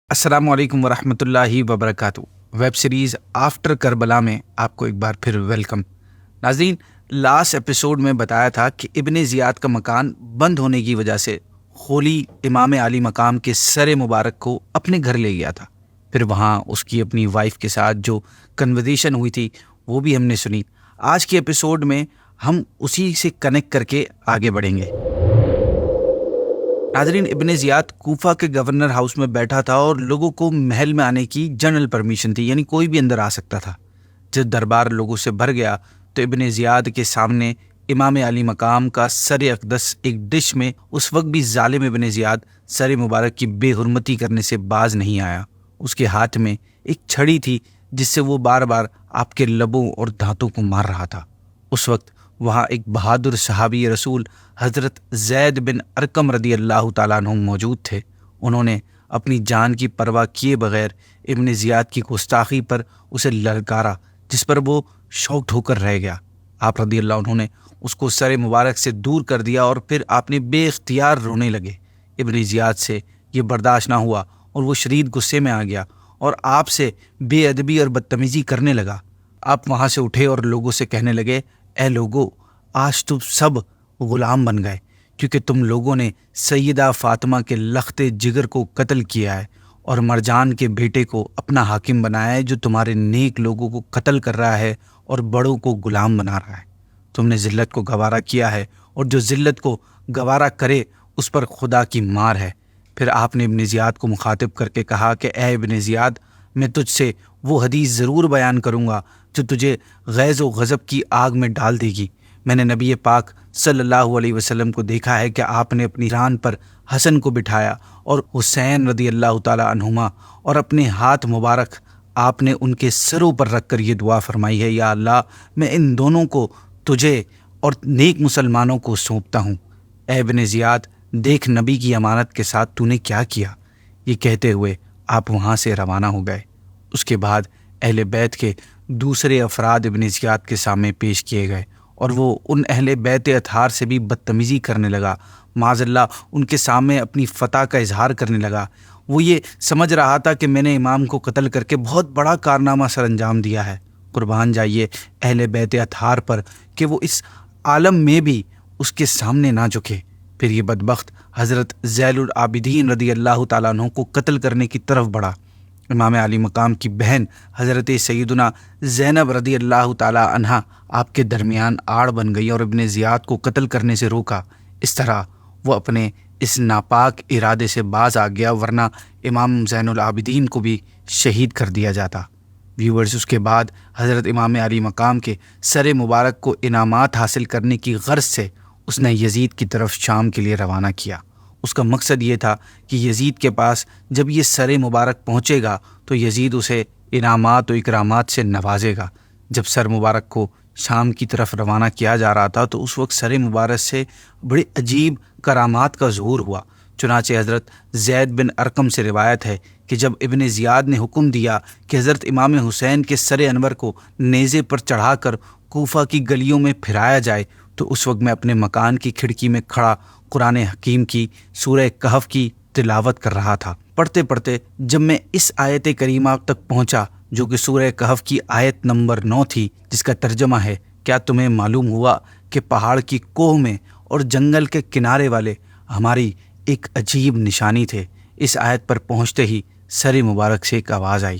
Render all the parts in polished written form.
السلام علیکم ورحمۃ اللہ وبرکاتہ۔ ویب سیریز آفٹر کربلا میں آپ کو ایک بار پھر ویلکم۔ ناظرین، لاسٹ ایپیسوڈ میں بتایا تھا کہ ابن زیاد کا مکان بند ہونے کی وجہ سے خولی امام علی مقام کے سر مبارک کو اپنے گھر لے گیا تھا۔ پھر وہاں اس کی اپنی وائف کے ساتھ جو کنورزیشن ہوئی تھی وہ بھی ہم نے سنی۔ آج کے ایپیسوڈ میں ہم اسی سے کنیکٹ کر کے آگے بڑھیں گے۔ ناظرین، ابن زیاد کوفہ کے گورنر ہاؤس میں بیٹھا تھا اور لوگوں کو محل میں آنے کی جنرل پرمیشن تھی، یعنی کوئی بھی اندر آ سکتا تھا۔ جب دربار لوگوں سے بھر گیا تو ابن زیاد کے سامنے امام علی مقام کا سر اقدس ایک ڈش میں اس وقت بھی ظالم ابن زیاد سر مبارک کی بے حرمتی کرنے سے باز نہیں آیا۔ اس کے ہاتھ میں ایک چھڑی تھی جس سے وہ بار بار آپ کے لبوں اور دانتوں کو مار رہا تھا۔ اس وقت وہاں ایک بہادر صحابی رسول حضرت زید بن ارقم رضی اللہ تعالیٰ عنہ موجود تھے۔ انہوں نے اپنی جان کی پرواہ کیے بغیر ابن زیاد کی گستاخی پر اسے للکارا، جس پر وہ شاکڈ ہو کر رہ گیا۔ آپ رضی اللہ عنہ نے اس کو سر مبارک سے دور کر دیا اور پھر آپ نے بے اختیار رونے لگے۔ ابن زیاد سے یہ برداشت نہ ہوا اور وہ شدید غصے میں آ گیا اور آپ سے بے ادبی اور بدتمیزی کرنے لگا۔ آپ وہاں سے اٹھے اور لوگوں سے کہنے لگے، اے لوگو، آج تم سب غلام بن گئے، کیونکہ تم لوگوں نے سیدہ فاطمہ کے لخت جگر کو قتل کیا ہے اور مرجان کے بیٹے کو اپنا حاکم بنایا ہے، جو تمہارے نیک لوگوں کو قتل کر رہا ہے اور بڑوں کو غلام بنا رہا ہے۔ تم نے ذلت کو گوارا کیا ہے اور جو ذلت کو گوارا کرے اس پر خدا کی مار ہے۔ پھر آپ نے ابن زیاد کو مخاطب کر کے کہا کہ اے ابن زیاد، میں تجھ سے وہ حدیث ضرور بیان کروں گا جو تجھے غیظ و غضب کی آگ میں ڈال دے گی۔ میں نے نبی پاک صلی اللہ علیہ وسلم کو دیکھا ہے کہ آپ نے اپنی ران پر حسن کو بٹھایا اور حسین رضی اللہ تعالی عنہما، اور اپنے ہاتھ مبارک آپ نے ان کے سروں پر رکھ کر یہ دعا فرمائی ہے، یا اللہ، میں ان دونوں کو تجھے اور نیک مسلمانوں کو سونپتا ہوں۔ اے ابن زیاد، دیکھ نبی کی امانت کے ساتھ تو نے کیا کیا۔ یہ کہتے ہوئے آپ وہاں سے روانہ ہو گئے۔ اس کے بعد اہل بیت کے دوسرے افراد ابن زیاد کے سامنے پیش کیے گئے اور وہ ان اہل بیت اطہار سے بھی بدتمیزی کرنے لگا۔ معاذ اللہ ان کے سامنے اپنی فتح کا اظہار کرنے لگا۔ وہ یہ سمجھ رہا تھا کہ میں نے امام کو قتل کر کے بہت بڑا کارنامہ سر انجام دیا ہے۔ قربان جائیے اہل بیت اطہار پر کہ وہ اس عالم میں بھی اس کے سامنے نہ جھکے۔ پھر یہ بدبخت حضرت زین العابدین رضی اللہ تعالیٰ عنہ کو قتل کرنے کی طرف بڑھا۔ امام علی مقام کی بہن حضرت سیدنا زینب رضی اللہ تعالی عنہا آپ کے درمیان آڑ بن گئی اور ابن زیاد کو قتل کرنے سے روکا۔ اس طرح وہ اپنے اس ناپاک ارادے سے باز آ گیا، ورنہ امام زین العابدین کو بھی شہید کر دیا جاتا۔ ویورز، اس کے بعد حضرت امام علی مقام کے سر مبارک کو انعامات حاصل کرنے کی غرض سے اس نے یزید کی طرف شام کے لیے روانہ کیا۔ اس کا مقصد یہ تھا کہ یزید کے پاس جب یہ سر مبارک پہنچے گا تو یزید اسے انعامات و اکرامات سے نوازے گا۔ جب سر مبارک کو شام کی طرف روانہ کیا جا رہا تھا تو اس وقت سر مبارک سے بڑے عجیب کرامات کا ظہور ہوا۔ چنانچہ حضرت زید بن ارقم سے روایت ہے کہ جب ابن زیاد نے حکم دیا کہ حضرت امام حسین کے سر انور کو نیزے پر چڑھا کر کوفہ کی گلیوں میں پھرایا جائے، تو اس وقت میں اپنے مکان کی کھڑکی میں کھڑا قرآن حکیم کی سورہ کہف کی تلاوت کر رہا تھا۔ پڑھتے پڑھتے جب میں اس آیت کریمہ تک پہنچا جو کہ سورہ کہف کی آیت نمبر 9 تھی، جس کا ترجمہ ہے، کیا تمہیں معلوم ہوا کہ پہاڑ کی کوہ میں اور جنگل کے کنارے والے ہماری ایک عجیب نشانی تھے۔ اس آیت پر پہنچتے ہی سر مبارک سے ایک آواز آئی،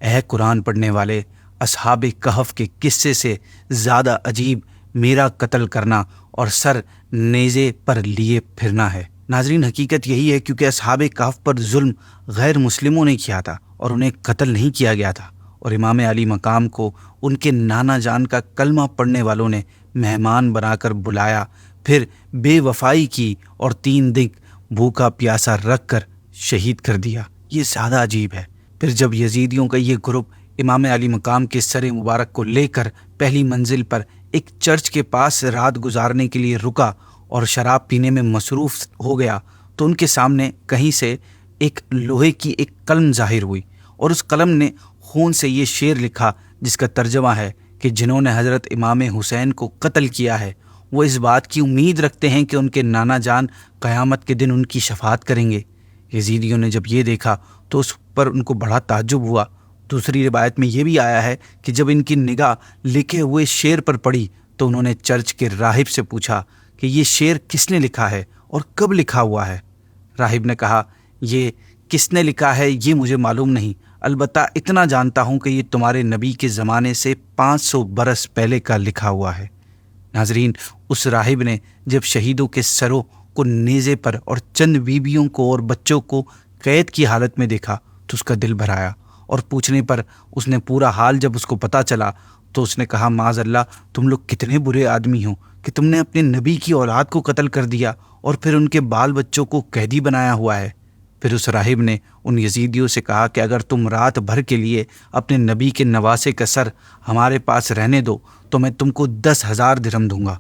اے قرآن پڑھنے والے، اصحاب کہف کے قصے سے زیادہ عجیب میرا قتل کرنا اور سر نیزے پر لیے پھرنا ہے۔ ناظرین، حقیقت یہی ہے کیونکہ اصحاب کہف پر ظلم غیر مسلموں نے کیا تھا اور انہیں قتل نہیں کیا گیا تھا، اور امام علی مقام کو ان کے نانا جان کا کلمہ پڑھنے والوں نے مہمان بنا کر بلایا، پھر بے وفائی کی اور 3 دن بھوکا پیاسا رکھ کر شہید کر دیا۔ یہ زیادہ عجیب ہے۔ پھر جب یزیدیوں کا یہ گروپ امام علی مقام کے سر مبارک کو لے کر پہلی منزل پر ایک چرچ کے پاس رات گزارنے کے لیے رکا اور شراب پینے میں مصروف ہو گیا، تو ان کے سامنے کہیں سے ایک لوہے کی ایک قلم ظاہر ہوئی، اور اس قلم نے خون سے یہ شعر لکھا جس کا ترجمہ ہے کہ جنہوں نے حضرت امام حسین کو قتل کیا ہے وہ اس بات کی امید رکھتے ہیں کہ ان کے نانا جان قیامت کے دن ان کی شفاعت کریں گے۔ یزیدیوں نے جب یہ دیکھا تو اس پر ان کو بڑا تعجب ہوا۔ دوسری روایت میں یہ بھی آیا ہے کہ جب ان کی نگاہ لکھے ہوئے شعر پر پڑی تو انہوں نے چرچ کے راہب سے پوچھا کہ یہ شعر کس نے لکھا ہے اور کب لکھا ہوا ہے؟ راہب نے کہا، یہ کس نے لکھا ہے یہ مجھے معلوم نہیں، البتہ اتنا جانتا ہوں کہ یہ تمہارے نبی کے زمانے سے 500 برس پہلے کا لکھا ہوا ہے۔ ناظرین، اس راہب نے جب شہیدوں کے سروں کو نیزے پر اور چند بیویوں کو اور بچوں کو قید کی حالت میں دیکھا تو اس کا دل بھر آیا، اور پوچھنے پر اس نے پورا حال جب اس کو پتہ چلا تو اس نے کہا، معاذ اللہ، تم لوگ کتنے برے آدمی ہو کہ تم نے اپنے نبی کی اولاد کو قتل کر دیا اور پھر ان کے بال بچوں کو قیدی بنایا ہوا ہے۔ پھر اس راہب نے ان یزیدیوں سے کہا کہ اگر تم رات بھر کے لیے اپنے نبی کے نواسے کا سر ہمارے پاس رہنے دو تو میں تم کو 10,000 درہم دوں گا۔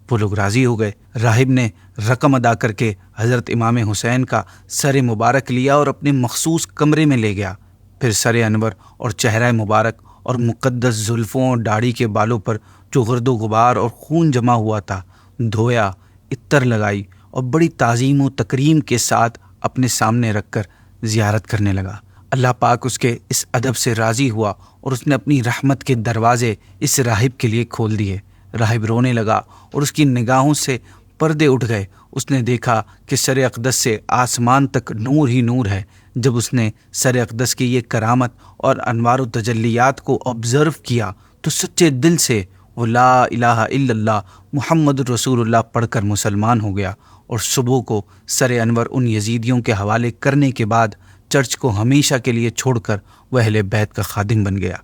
وہ لوگ راضی ہو گئے۔ راہب نے رقم ادا کر کے حضرت امام حسین کا سر مبارک لیا اور اپنے مخصوص کمرے میں لے گیا۔ پھر سر انور اور چہرہ مبارک اور مقدس زلفوں اور داڑھی کے بالوں پر جو گرد و غبار اور خون جمع ہوا تھا دھویا، عطر لگائی اور بڑی تعظیم و تکریم کے ساتھ اپنے سامنے رکھ کر زیارت کرنے لگا۔ اللہ پاک اس کے اس ادب سے راضی ہوا اور اس نے اپنی رحمت کے دروازے اس راہب کے لیے کھول دیے۔ راہب رونے لگا اور اس کی نگاہوں سے پردے اٹھ گئے۔ اس نے دیکھا کہ سر اقدس سے آسمان تک نور ہی نور ہے۔ جب اس نے سر اقدس کی یہ کرامت اور انوار و تجلیات کو آبزرو کیا تو سچے دل سے وہ لا الہ الا اللہ محمد رسول اللہ پڑھ کر مسلمان ہو گیا، اور صبح کو سر انور ان یزیدیوں کے حوالے کرنے کے بعد چرچ کو ہمیشہ کے لیے چھوڑ کر وہ اہل بیت کا خادم بن گیا۔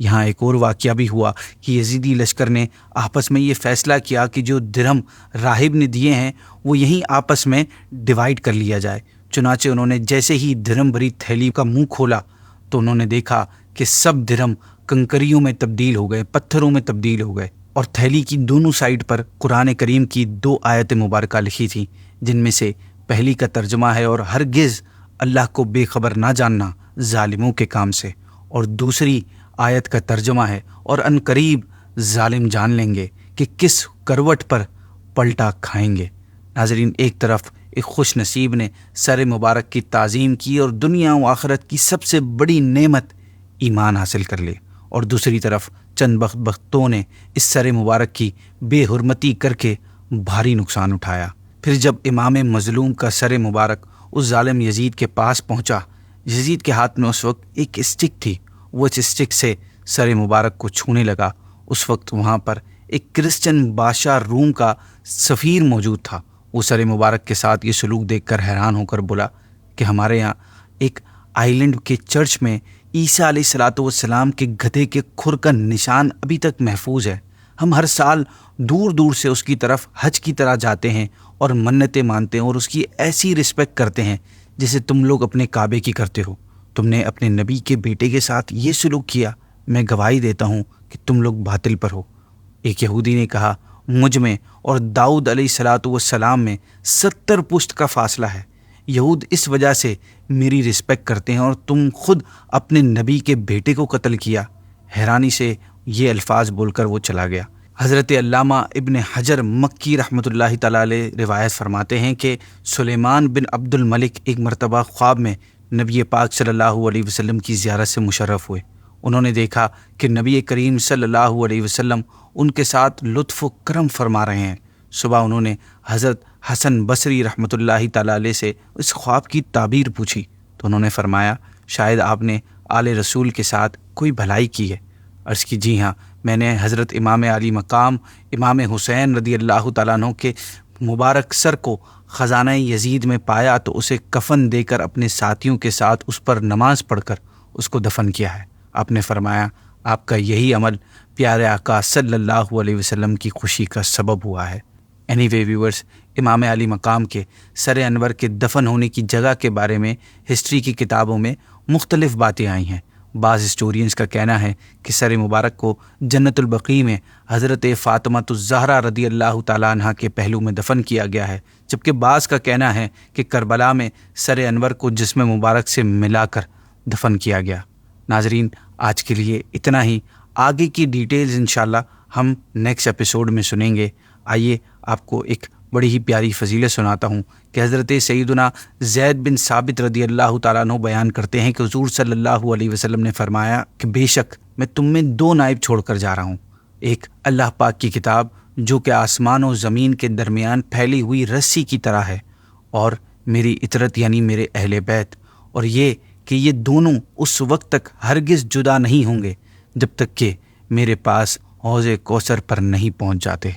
یہاں ایک اور واقعہ بھی ہوا کہ یزیدی لشکر نے آپس میں یہ فیصلہ کیا کہ جو درہم راہب نے دیے ہیں وہ یہیں آپس میں ڈیوائیڈ کر لیا جائے۔ چنانچہ انہوں نے جیسے ہی درہم بھری تھیلی کا منہ کھولا تو انہوں نے دیکھا کہ سب درہم کنکریوں میں تبدیل ہو گئے، پتھروں میں تبدیل ہو گئے، اور تھیلی کی دونوں سائڈ پر قرآن کریم کی 2 آیت مبارکہ لکھی تھیں، جن میں سے پہلی کا ترجمہ ہے، اور ہرگز اللہ کو بے خبر نہ جاننا ظالموں کے کام سے، اور دوسری آیت کا ترجمہ ہے، اور ان قریب ظالم جان لیں گے کہ کس کروٹ پر پلٹا کھائیں گے۔ ناظرین، ایک طرف ایک خوش نصیب نے سر مبارک کی تعظیم کی اور دنیا و آخرت کی سب سے بڑی نعمت ایمان حاصل کر لی، اور دوسری طرف چند بدبختوں نے اس سر مبارک کی بے حرمتی کر کے بھاری نقصان اٹھایا۔ پھر جب امام مظلوم کا سر مبارک اس ظالم یزید کے پاس پہنچا، یزید کے ہاتھ میں اس وقت ایک اسٹک تھی، وہ اس اسٹک سے سر مبارک کو چھونے لگا۔ اس وقت وہاں پر ایک کرسچن بادشاہ روم کا سفیر موجود تھا۔ وہ سر مبارک کے ساتھ یہ سلوک دیکھ کر حیران ہو کر بولا کہ ہمارے یہاں ایک آئی لینڈ کے چرچ میں عیسیٰ علیہ الصلاۃ والسلام کے گدھے کے کھر کا نشان ابھی تک محفوظ ہے۔ ہم ہر سال دور دور سے اس کی طرف حج کی طرح جاتے ہیں اور منتیں مانتے ہیں اور اس کی ایسی رسپیکٹ کرتے ہیں جیسے تم لوگ اپنے کعبے کی کرتے ہو۔ تم نے اپنے نبی کے بیٹے کے ساتھ یہ سلوک کیا، میں گواہی دیتا ہوں کہ تم لوگ باطل پر ہو۔ ایک یہودی نے کہا، مجھ میں اور داؤد علیہ الصلاۃ والسلام میں 70 پشت کا فاصلہ ہے، یہود اس وجہ سے میری رسپیکٹ کرتے ہیں اور تم خود اپنے نبی کے بیٹے کو قتل کیا۔ حیرانی سے یہ الفاظ بول کر وہ چلا گیا۔ حضرت علامہ ابن حجر مکی رحمۃ اللہ تعالیٰ علیہ روایت فرماتے ہیں کہ سلیمان بن عبد الملک ایک مرتبہ خواب میں نبی پاک صلی اللہ علیہ وسلم کی زیارت سے مشرف ہوئے۔ انہوں نے دیکھا کہ نبی کریم صلی اللہ علیہ وسلم ان کے ساتھ لطف و کرم فرما رہے ہیں۔ صبح انہوں نے حضرت حسن بصری رحمۃ اللہ تعالیٰ علیہ سے اس خواب کی تعبیر پوچھی تو انہوں نے فرمایا، شاید آپ نے آل رسول کے ساتھ کوئی بھلائی کی ہے۔ عرض کی، جی ہاں، میں نے حضرت امام علی مقام امام حسین رضی اللہ تعالیٰ عنہ کے مبارک سر کو خزانہ یزید میں پایا تو اسے کفن دے کر اپنے ساتھیوں کے ساتھ اس پر نماز پڑھ کر اس کو دفن کیا ہے۔ آپ نے فرمایا، آپ کا یہی عمل پیارے آقا صلی اللہ علیہ وسلم کی خوشی کا سبب ہوا ہے۔ اینی وے ویورز، امام علی مقام کے سر انور کے دفن ہونے کی جگہ کے بارے میں ہسٹری کی کتابوں میں مختلف باتیں آئی ہیں۔ بعض ہسٹورینز کا کہنا ہے کہ سر مبارک کو جنت البقیع میں حضرت فاطمہ الزہرا رضی اللہ تعالیٰ عنہ کے پہلو میں دفن کیا گیا ہے، جبکہ بعض کا کہنا ہے کہ کربلا میں سر انور کو جسم مبارک سے ملا کر دفن کیا گیا۔ ناظرین، آج کے لیے اتنا ہی۔ آگے کی ڈیٹیلز انشاءاللہ ہم نیکسٹ ایپیسوڈ میں سنیں گے۔ آئیے آپ کو ایک بڑی ہی پیاری فضیلت سناتا ہوں کہ حضرت سیدنا زید بن ثابت رضی اللہ تعالیٰ عنہ بیان کرتے ہیں کہ حضور صلی اللہ علیہ وسلم نے فرمایا کہ بے شک میں تم میں 2 نائب چھوڑ کر جا رہا ہوں، ایک اللہ پاک کی کتاب جو کہ آسمان و زمین کے درمیان پھیلی ہوئی رسی کی طرح ہے، اور میری اطرت یعنی میرے اہل بیت، اور یہ کہ یہ دونوں اس وقت تک ہرگز جدا نہیں ہوں گے جب تک کہ میرے پاس حوض کوثر پر نہیں پہنچ جاتے۔